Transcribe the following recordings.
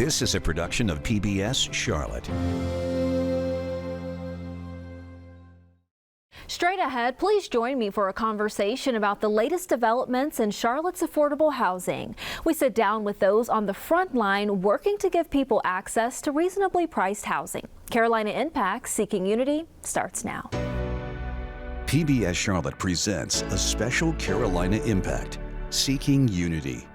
This is a production of PBS Charlotte. Straight ahead, please join me for a conversation about the latest developments in Charlotte's affordable housing. We sit down with those on the front line working to give people access to reasonably priced housing. Carolina Impact Seeking Unity starts now. PBS Charlotte presents a special Carolina Impact Seeking Unity.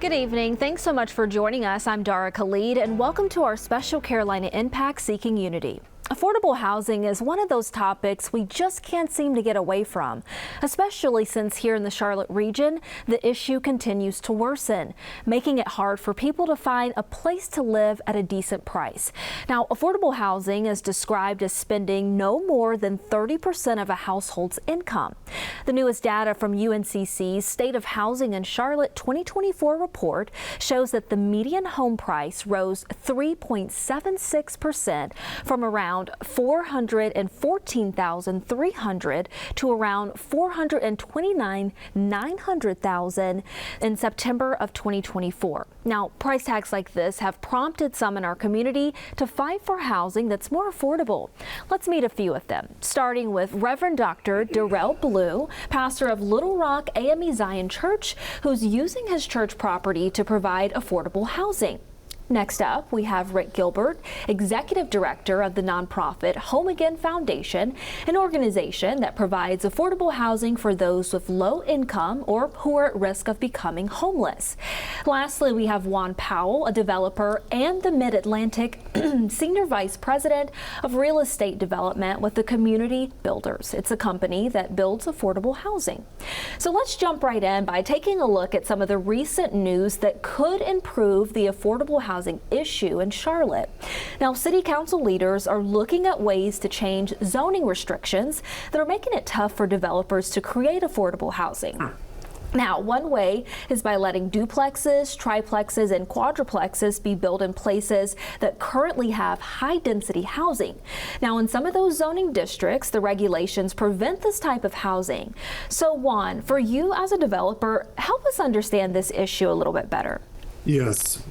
Good evening. Thanks so much for joining us. I'm Dara Khalid, and welcome to our special Carolina Impact Seeking Unity. Affordable housing is one of those topics we just can't seem to get away from, especially since here in the Charlotte region, the issue continues to worsen, making it hard for people to find a place to live at a decent price. Now, affordable housing is described as spending no more than 30% of a household's income. The newest data from UNCC's State of Housing in Charlotte 2024 report shows that the median home price rose 3.76% from around $414,300 to around $429,900 in September of 2024. Now, price tags like this have prompted some in our community to fight for housing that's more affordable. Let's meet a few of them, starting with Reverend Dr. Darrell Blue, pastor of Little Rock AME Zion Church, who's using his church property to provide affordable housing. Next up, we have Rick Gilbert, Executive Director of the nonprofit Home Again Foundation, an organization that provides affordable housing for those with low income or who are at risk of becoming homeless. Lastly, we have Juan Powell, a developer and the Mid-Atlantic Senior Vice President of Real Estate Development with the Community Builders. It's a company that builds affordable housing. So let's jump right in by taking a look at some of the recent news that could improve the affordable housing issue in Charlotte. Now, city council leaders are looking at ways to change zoning restrictions that are making it tough for developers to create affordable housing. Now, one way is by letting duplexes, triplexes, and quadruplexes be built in places that currently have high-density housing. Now, in some of those zoning districts, the regulations prevent this type of housing. So, Juan, for you as a developer, help us understand this issue a little bit better. Yes.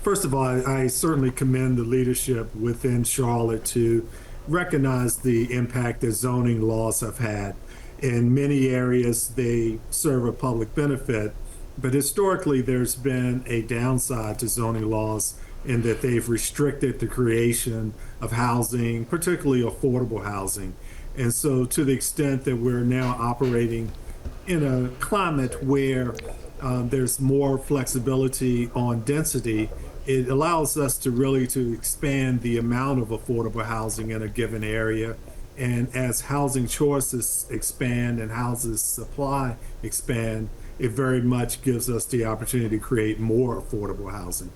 First of all, I certainly commend the leadership within Charlotte to recognize the impact that zoning laws have had. In many areas, they serve a public benefit, but historically, there's been a downside to zoning laws in that they've restricted the creation of housing, particularly affordable housing. And so to the extent that we're now operating in a climate where there's more flexibility on density, it allows us to really to expand the amount of affordable housing in a given area. And as housing choices expand and housing supply expand, it very much gives us the opportunity to create more affordable housing.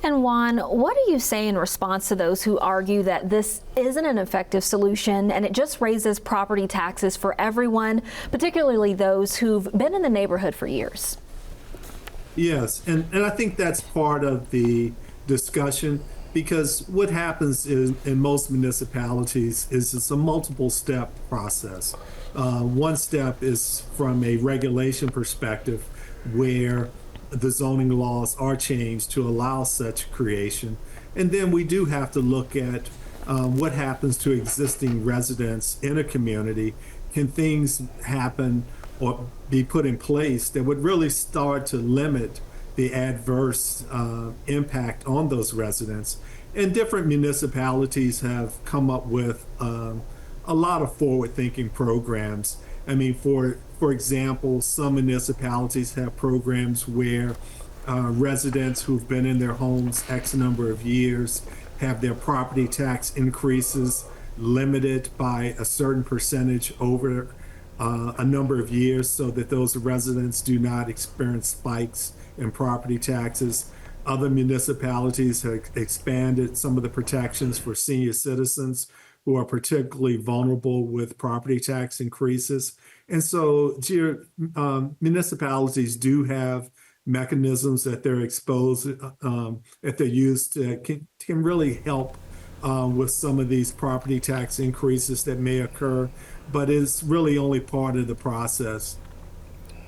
And Juan, what do you say in response to those who argue that this isn't an effective solution and it just raises property taxes for everyone, particularly those who've been in the neighborhood for years? Yes, and I think that's part of the discussion, because what happens in most municipalities is it's a multiple step process. One step is from a regulation perspective where the zoning laws are changed to allow such creation. And then we do have to look at what happens to existing residents in a community. Can things happen or be put in place that would really start to limit the adverse impact on those residents? And different municipalities have come up with a lot of forward-thinking programs. I mean, for example, some municipalities have programs where residents who've been in their homes X number of years have their property tax increases limited by a certain percentage over a number of years so that those residents do not experience spikes in property taxes. Other municipalities have expanded some of the protections for senior citizens who are particularly vulnerable with property tax increases. And so municipalities do have mechanisms that they're exposed, that they use to can really help with some of these property tax increases that may occur, but it's really only part of the process.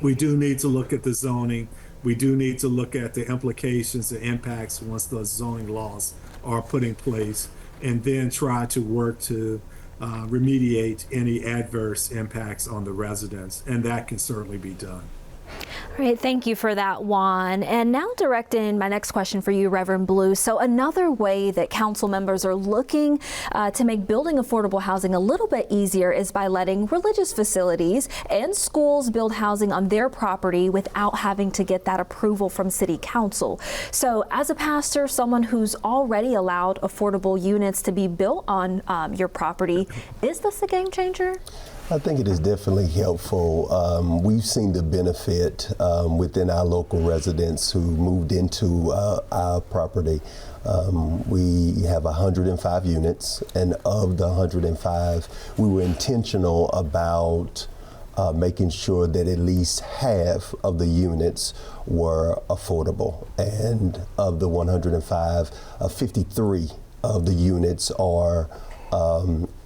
we do need to look at the zoning. We do need to look at the implications and impacts once those zoning laws are put in place, and then try to work to remediate any adverse impacts on the residents, and that can certainly be done. All right, thank you for that, Juan. And now directing my next question for you, Reverend Blue. So another way that council members are looking to make building affordable housing a little bit easier is by letting religious facilities and schools build housing on their property without having to get that approval from city council. So as a pastor, someone who's already allowed affordable units to be built on your property, is this a game changer? I think it is definitely helpful. We've seen the benefit within our local residents who moved into our property. We have 105 units, and of the 105, we were intentional about making sure that at least half of the units were affordable. And of the 105, 53 of the units are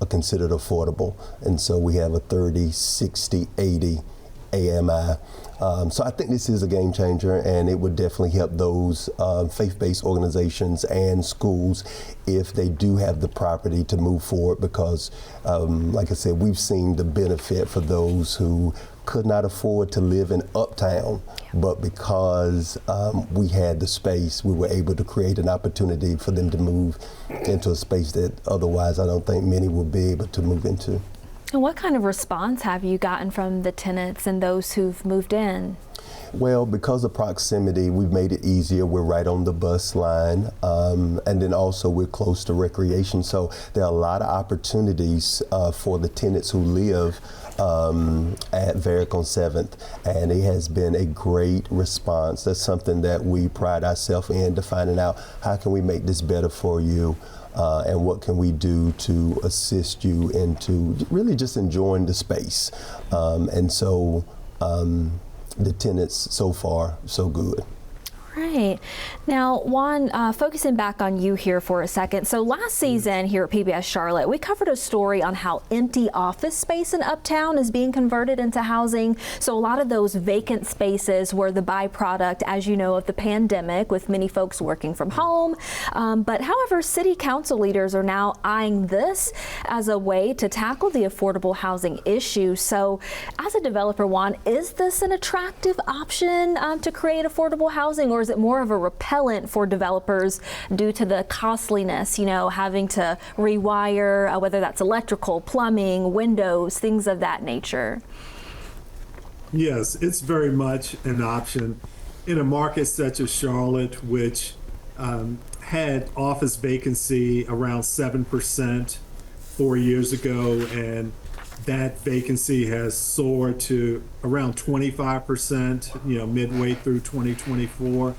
considered affordable. And so we have a 30, 60, 80 AMI. So I think this is a game changer, and it would definitely help those faith-based organizations and schools if they do have the property to move forward, because like I said, we've seen the benefit for those who could not afford to live in uptown, but because we had the space, we were able to create an opportunity for them to move into a space that otherwise I don't think many would be able to move into. And what kind of response have you gotten from the tenants and those who've moved in? Well, because of proximity, we've made it easier. We're right on the bus line, and then also we're close to recreation. So there are a lot of opportunities for the tenants who live at Varick on 7th, and it has been a great response. That's something that we pride ourselves in, to finding out how can we make this better for you. And what can we do to assist you into really just enjoying the space. And so the tenants so far, so good. Right. Now, Juan, focusing back on you here for a second. So last season here at PBS Charlotte, we covered a story on how empty office space in Uptown is being converted into housing. So a lot of those vacant spaces were the byproduct, as you know, of the pandemic, with many folks working from home. But however, city council leaders are now eyeing this as a way to tackle the affordable housing issue. So as a developer, Juan, is this an attractive option to create affordable housing, or is it more of a repellent for developers due to the costliness, you know, having to rewire, whether that's electrical, plumbing, windows, things of that nature? Yes, it's very much an option in a market such as Charlotte, which had office vacancy around 7% 4 years ago, and that vacancy has soared to around 25%, you know, midway through 2024.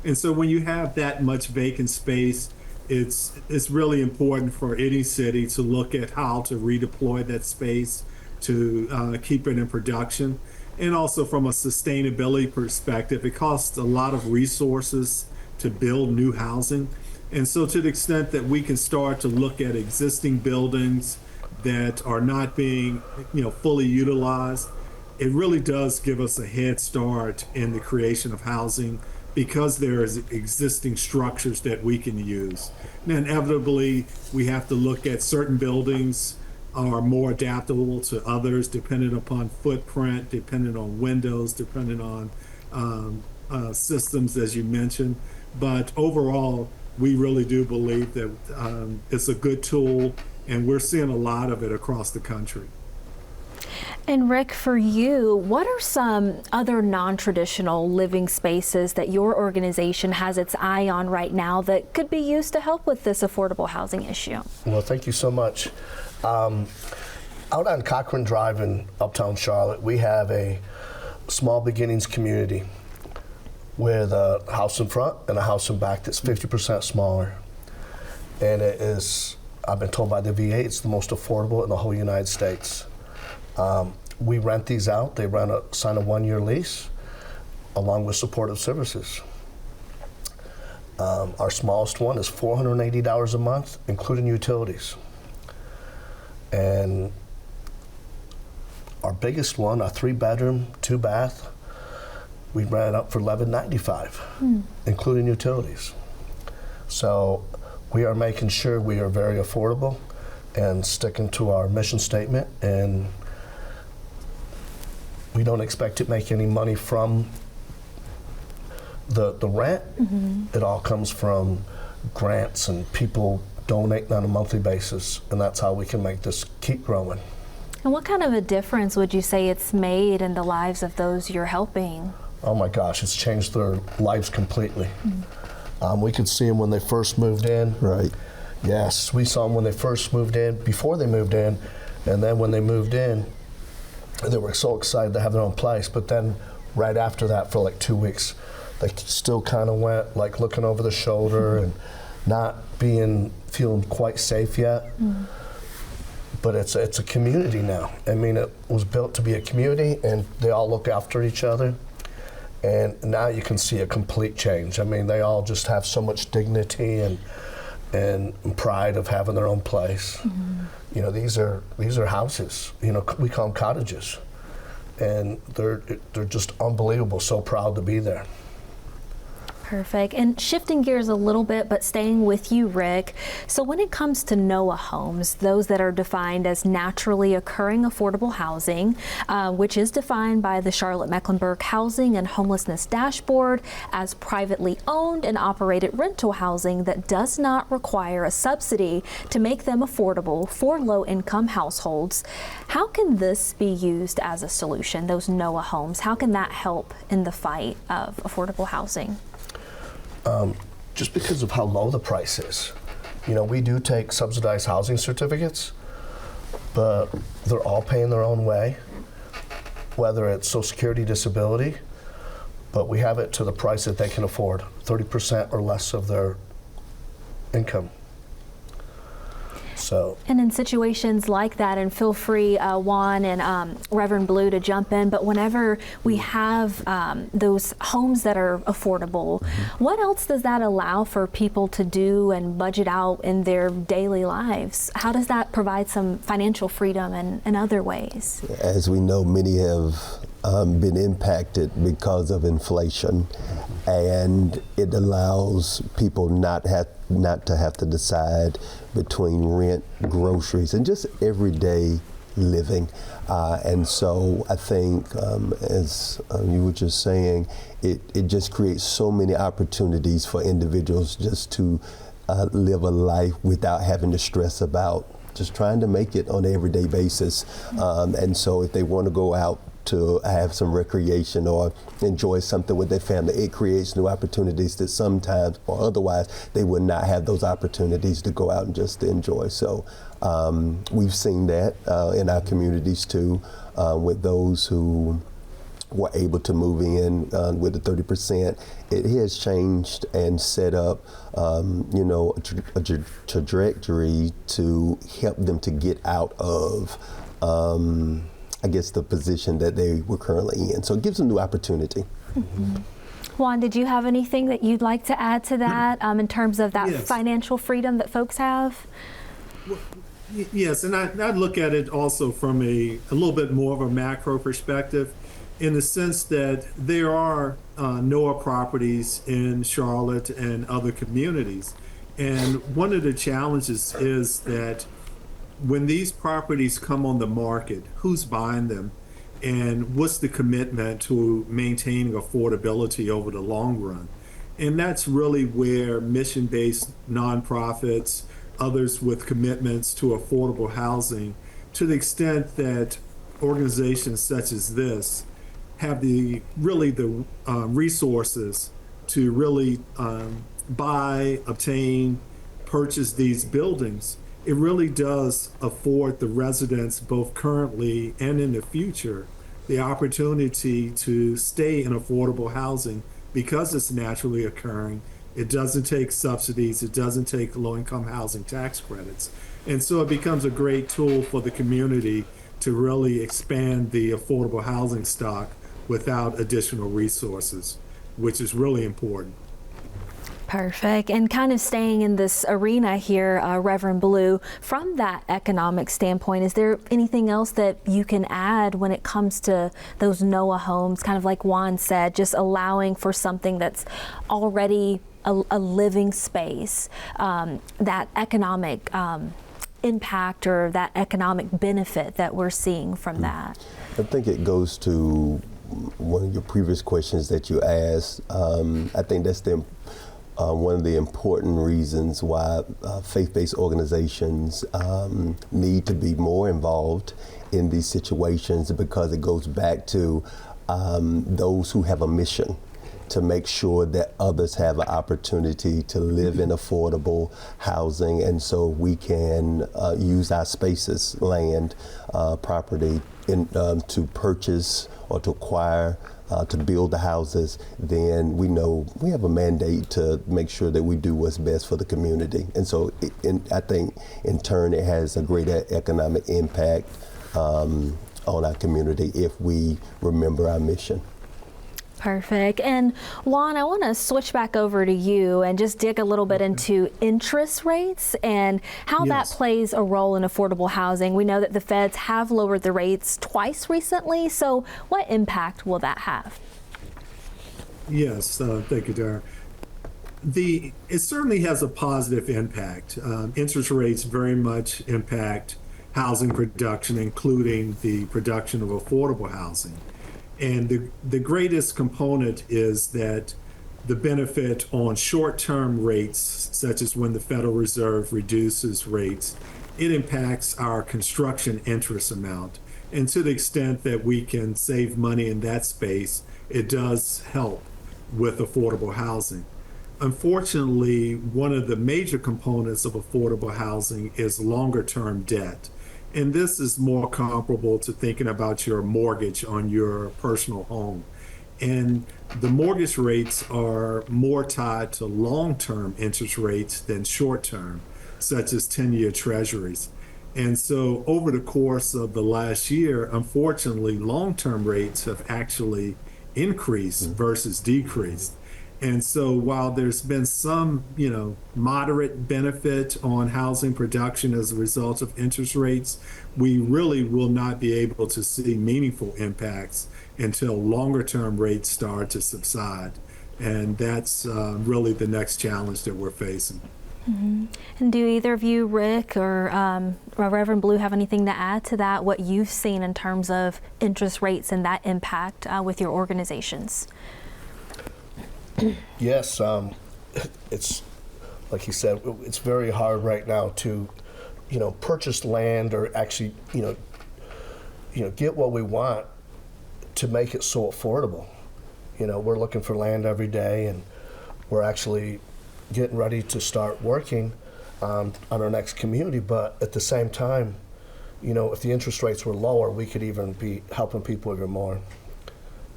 And so when you have that much vacant space, it's really important for any city to look at how to redeploy that space to keep it in production. And also from a sustainability perspective, it costs a lot of resources to build new housing. And so to the extent that we can start to look at existing buildings that are not being, you know, fully utilized, it really does give us a head start in the creation of housing, because there is existing structures that we can use. Now, inevitably, we have to look at certain buildings are more adaptable to others, depending upon footprint, depending on windows, depending on systems, as you mentioned. But overall, we really do believe that it's a good tool, and we're seeing a lot of it across the country. And Rick, for you, what are some other non-traditional living spaces that your organization has its eye on right now that could be used to help with this affordable housing issue? Well, thank you so much. Out on Cochran Drive in Uptown Charlotte, we have a small beginnings community with a house in front and a house in back that's 50% smaller. And it is, I've been told by the VA, it's the most affordable in the whole United States. We rent these out. They sign a 1-year lease along with supportive services. Our smallest one is $480 a month, including utilities. And our biggest one, a 3-bedroom, 2-bath, we ran it up for $11.95, including utilities. So we are making sure we are very affordable and sticking to our mission statement, and we don't expect to make any money from the rent. It all comes from grants and people donating on a monthly basis, and that's how we can make this keep growing. And what kind of a difference would you say it's made in the lives of those you're helping? Oh my gosh, it's changed their lives completely. We could see them when they first moved in. Right. Yes, we saw them when they first moved in, before they moved in, and then when they moved in, they were so excited to have their own place. But then right after that, for like 2 weeks, they still kind of went like looking over the shoulder and not feeling quite safe yet. But it's a community now. I mean, it was built to be a community, and they all look after each other. And now you can see a complete change. I mean, they all just have so much dignity and pride of having their own place. You know, these are houses. You know, we call them cottages, and they're just unbelievable. So proud to be there. Perfect. And shifting gears a little bit, but staying with you, Rick. So when it comes to NOAA homes, those that are defined as naturally occurring affordable housing, which is defined by the Charlotte-Mecklenburg Housing and Homelessness Dashboard as privately owned and operated rental housing that does not require a subsidy to make them affordable for low-income households, how can this be used as a solution, those NOAA homes? How can that help in the fight of affordable housing? Just because of how low the price is. You know, we do take subsidized housing certificates, but they're all paying their own way, whether it's Social Security, disability, but we have it to the price that they can afford, 30% or less of their income. So. And in situations like that, and feel free, Juan and Reverend Blue, to jump in, but whenever we have those homes that are affordable, what else does that allow for people to do and budget out in their daily lives? How does that provide some financial freedom in other ways? As we know, many have been impacted because of inflation, and it allows people not to have to decide between rent, groceries, and just everyday living. And so I think, as you were just saying, it just creates so many opportunities for individuals just to live a life without having to stress about just trying to make it on an everyday basis. And so if they want to go out to have some recreation or enjoy something with their family, it creates new opportunities that sometimes or otherwise they would not have those opportunities to go out and just enjoy. So we've seen that in our communities too, with those who were able to move in with the 30%. It has changed and set up, you know, a trajectory to help them to get out of I guess the position that they were currently in. So it gives them new opportunity. Juan, did you have anything that you'd like to add to that in terms of that financial freedom that folks have? Well, yes, and I'd look at it also from a little bit more of a macro perspective, in the sense that there are NOAA properties in Charlotte and other communities. And one of the challenges is that when these properties come on the market, who's buying them? And what's the commitment to maintaining affordability over the long run? And that's really where mission-based nonprofits, others with commitments to affordable housing, to the extent that organizations such as this have the resources to really buy, obtain, purchase these buildings, it really does afford the residents, both currently and in the future, the opportunity to stay in affordable housing because it's naturally occurring. It doesn't take subsidies. It doesn't take low-income housing tax credits. And so it becomes a great tool for the community to really expand the affordable housing stock without additional resources, which is really important. Perfect. And kind of staying in this arena here, Reverend Blue, from that economic standpoint, is there anything else that you can add when it comes to those NOAA homes, kind of like Juan said, just allowing for something that's already a living space, that economic impact or that economic benefit that we're seeing from that? I think it goes to one of your previous questions that you asked. I think that's one of the important reasons why faith-based organizations need to be more involved in these situations, because it goes back to those who have a mission to make sure that others have an opportunity to live in affordable housing, and so we can use our spaces, land, property, to purchase or to acquire, to build the houses. Then we know we have a mandate to make sure that we do what's best for the community. And so I think in turn it has a greater economic impact on our community if we remember our mission. Perfect. And Juan, I want to switch back over to you and just dig a little bit into interest rates and how that plays a role in affordable housing. We know that the feds have lowered the rates twice recently, so what impact will that have? Yes, thank you, Darren. It certainly has a positive impact. Interest rates very much impact housing production, including the production of affordable housing. And the greatest component is that the benefit on short-term rates, such as when the Federal Reserve reduces rates, it impacts our construction interest amount. And to the extent that we can save money in that space, it does help with affordable housing. Unfortunately, one of the major components of affordable housing is longer-term debt. And this is more comparable to thinking about your mortgage on your personal home. And the mortgage rates are more tied to long-term interest rates than short-term, such as 10-year treasuries. And so over the course of the last year, unfortunately, long-term rates have actually increased versus decreased. And so while there's been some, moderate benefit on housing production as a result of interest rates, we really will not be able to see meaningful impacts until longer term rates start to subside. And that's really the next challenge that we're facing. Mm-hmm. And do either of you, Rick or Reverend Blue, have anything to add to that, what you've seen in terms of interest rates and that impact with your organizations? Yes, it's like you said, it's very hard right now to, purchase land or actually, get what we want to make it so affordable. We're looking for land every day, and we're actually getting ready to start working on our next community. But at the same time, if the interest rates were lower, we could even be helping people even more.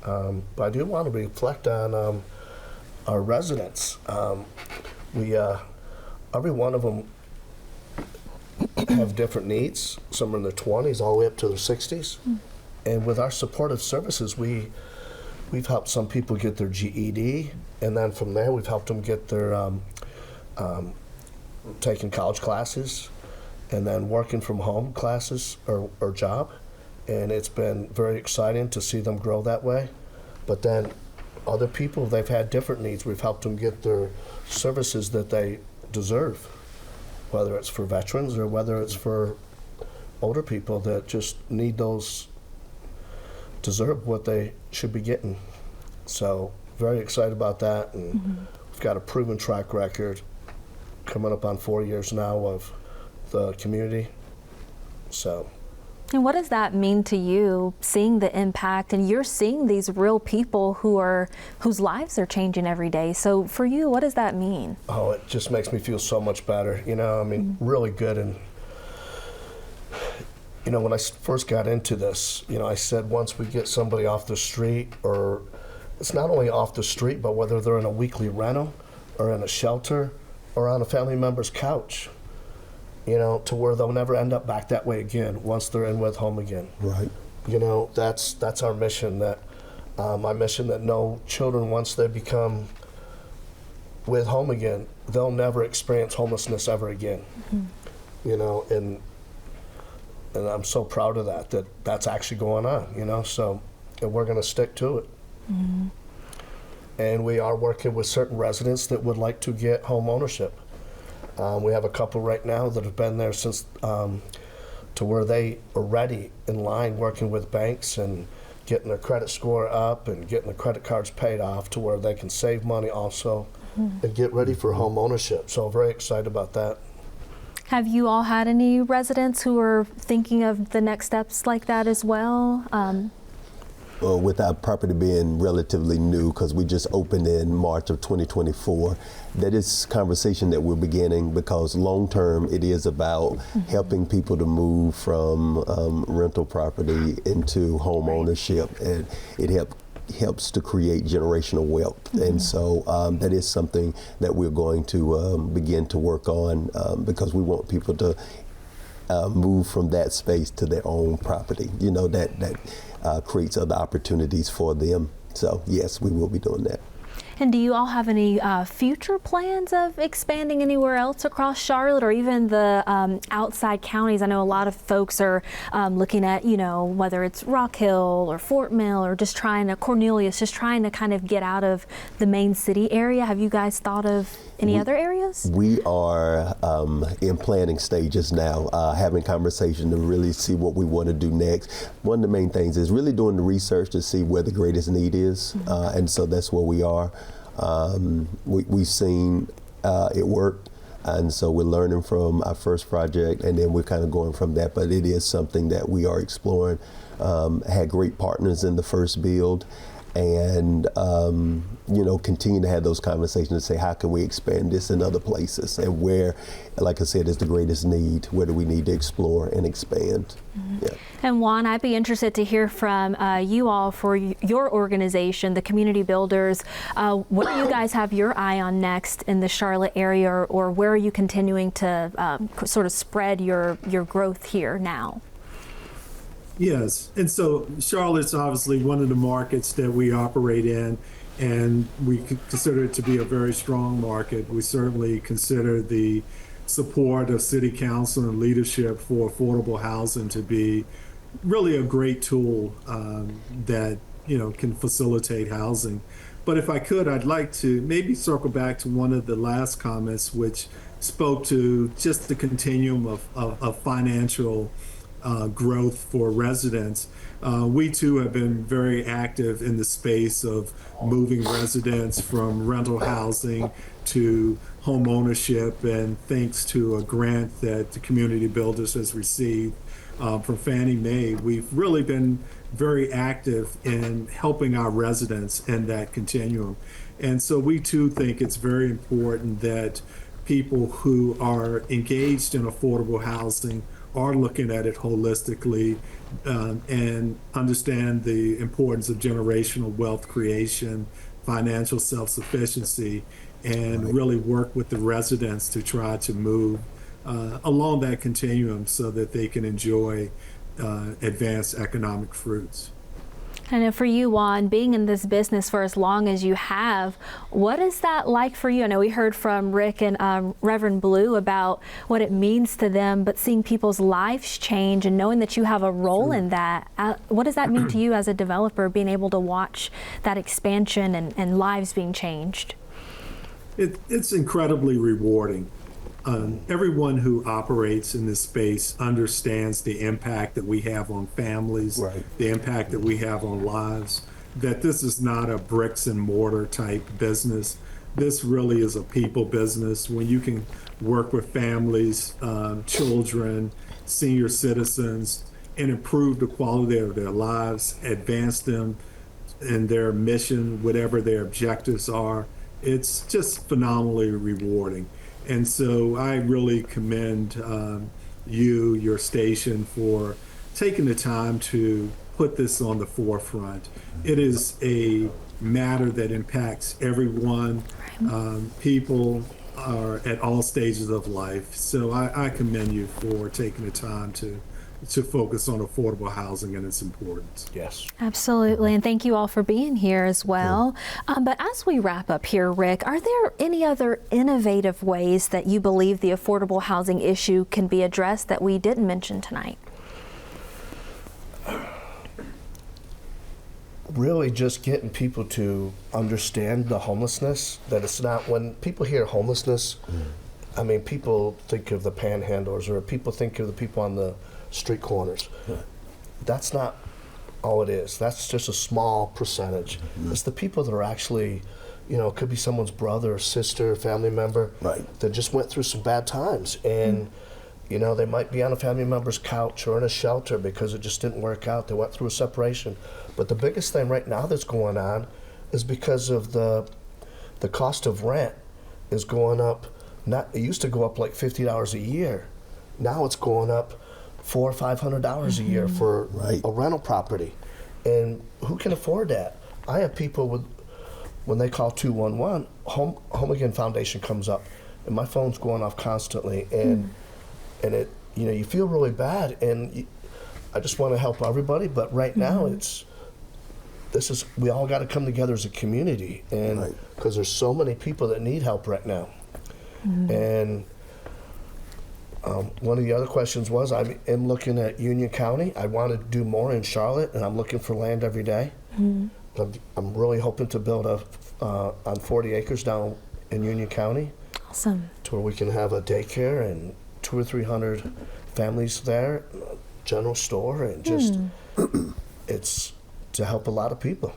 But I do want to reflect on our residents. Every one of them have different needs. Some are in their 20s all the way up to their 60s. And with our supportive services, we've helped some people get their GED, and then from there we've helped them get their taking college classes, and then working from home classes or job. And it's been very exciting to see them grow that way. But then other people, they've had different needs. We've helped them get their services that they deserve, whether it's for veterans or whether it's for older people that just need those, deserve what they should be getting. So very excited about that, and we've got a proven track record coming up on 4 years now of the community. So. And what does that mean to you, seeing the impact, and you're seeing these real people whose lives are changing every day? So for you, what does that mean? Oh, it just makes me feel so much better. Really good. And when I first got into this, I said once we get somebody off the street, or it's not only off the street, but whether they're in a weekly rental or in a shelter or on a family member's couch, to where they'll never end up back that way again once they're in with home again. Right. That's our mission. That my mission, that no children, once they become with Home Again, they'll never experience homelessness ever again. You know, and I'm so proud of that that's actually going on, you know, so, and we're gonna stick to it. And we are working with certain residents that would like to get home ownership. We have a couple right now that have been there since, to where they are ready in line working with banks and getting their credit score up and getting the credit cards paid off to where they can save money also and get ready for home ownership. So very excited about that. Have you all had any residents who are thinking of the next steps like that as well? With our property being relatively new, because we just opened in March of 2024, that is conversation that we're beginning, because long term it is about helping people to move from rental property into home ownership, and it helps to create generational wealth. And so that is something that we're going to begin to work on, because we want people to move from that space to their own property. You know, that creates other opportunities for them. So yes, we will be doing that. And do you all have any future plans of expanding anywhere else across Charlotte, or even the outside counties? I know a lot of folks are looking at, you know, whether it's Rock Hill or Fort Mill or just Cornelius, just trying to kind of get out of the main city area. Have you guys thought of any other areas? We are in planning stages now, having conversation to really see what we want to do next. One of the main things is really doing the research to see where the greatest need is, and so that's where we are. We've seen it work, and so we're learning from our first project, and then we're kind of going from that. But it is something that we are exploring. Had great partners in the first build, and you know, continue to have those conversations to say, how can we expand this in other places, and where, like I said, is the greatest need? Where do we need to explore and expand? Yeah. And Juan, I'd be interested to hear from you all for your organization, the Community Builders. What do you guys have your eye on next in the Charlotte area, or where are you continuing to sort of spread your growth here now? Yes, and so Charlotte's obviously one of the markets that we operate in, and we consider it to be a very strong market. We certainly consider the support of City Council and leadership for affordable housing to be really a great tool that, you know, can facilitate housing. But if I could, I'd like to maybe circle back to one of the last comments, which spoke to just the continuum of financial growth for residents. We too have been very active in the space of moving residents from rental housing to home ownership, and thanks to a grant that the Community Builders has received from Fannie Mae, we've really been very active in helping our residents in that continuum. And so we too think it's very important that people who are engaged in affordable housing are looking at it holistically and understand the importance of generational wealth creation, financial self-sufficiency, and really work with the residents to try to move along that continuum so that they can enjoy advanced economic fruits. And for you, Juan, being in this business for as long as you have, what is that like for you? I know we heard from Rick and Reverend Blue about what it means to them, but seeing people's lives change and knowing that you have a role in that, what does that mean to you as a developer, being able to watch that expansion and lives being changed? It's incredibly rewarding. Everyone who operates in this space understands the impact that we have on families, Right. the impact that we have on lives, that this is not a bricks and mortar type business. This really is a people business. When you can work with families, children, senior citizens, and improve the quality of their lives, advance them in their mission, whatever their objectives are, it's just phenomenally rewarding. And so I really commend your station for taking the time to put this on the forefront. It is a matter that impacts everyone. People are at all stages of life. So I commend you for taking the time to to focus on affordable housing and its importance. Yes. Absolutely, and thank you all for being here as well. But as we wrap up here, Rick, are there any other innovative ways that you believe the affordable housing issue can be addressed that we didn't mention tonight? Really just getting people to understand the homelessness, that it's not, when people hear homelessness, I mean, people think of the panhandlers, or people think of the people on the street corners. That's not all it is. That's just a small percentage. It's the people that are actually, you know, it could be someone's brother or sister, family member, that just went through some bad times, and you know, they might be on a family member's couch or in a shelter because it just didn't work out. They went through a separation. But the biggest thing right now that's going on is because of the cost of rent is going up. Not, it used to go up like $50 a year. Now it's going up $400 or $500 a year for a rental property. And who can afford that? I have people with, when they call 211, Home Again Foundation comes up, and my phone's going off constantly, and it, you know, you feel really bad, and I just want to help everybody, but right now we all got to come together as a community, and because there's so many people that need help right now. And one of the other questions was, I am looking at Union County. I want to do more in Charlotte, and I'm looking for land every day. I'm really hoping to build on 40 acres down in Union County. Awesome. To where we can have a daycare and 200 or 300 families there, general store, and just it's to help a lot of people.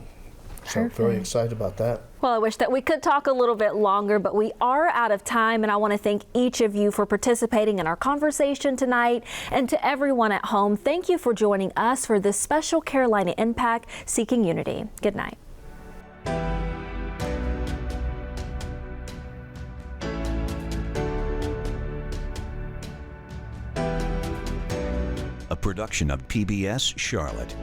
So I'm very excited about that. Well, I wish that we could talk a little bit longer, but we are out of time, and I want to thank each of you for participating in our conversation tonight. And to everyone at home, thank you for joining us for this special Carolina Impact Seeking Unity. Good night. A production of PBS Charlotte.